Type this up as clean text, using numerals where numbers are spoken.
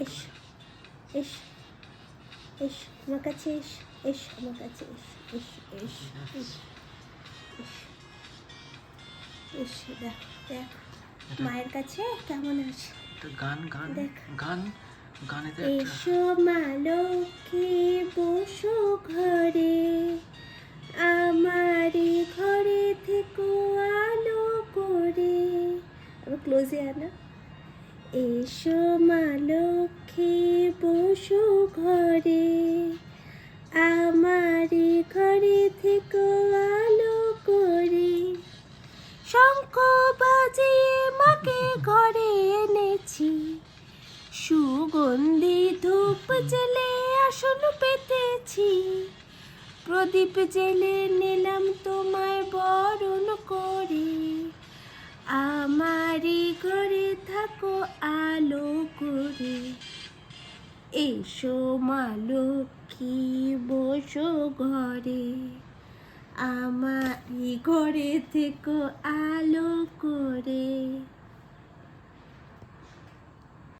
S S S আমার কাছে S S আমার কাছে S S S S S S দেখ দেখ মায়ের কাছে কেমন আছে গান গান দেখ গান গানেতে এসো মা লক্ষ্মী বসো ঘরে আমারই ঘরে থেকো আলো করে আবার ক্লোজে আনা এসো মা লক্ষ্মী বসো ঘরে আমারই ঘরে থেকো আলো করে শঙ্খ বাজিয়ে মাকে ঘরে এনেছি সুগন্ধি ধূপ জেলে আসন পেতেছি প্রদীপ জেলে নিলাম তোমায় বরণ করে আমারই ঘরে থাকো আলো করে এসো মা লক্ষ্মী বসো ঘরে আমারই ঘরে থেকো আলো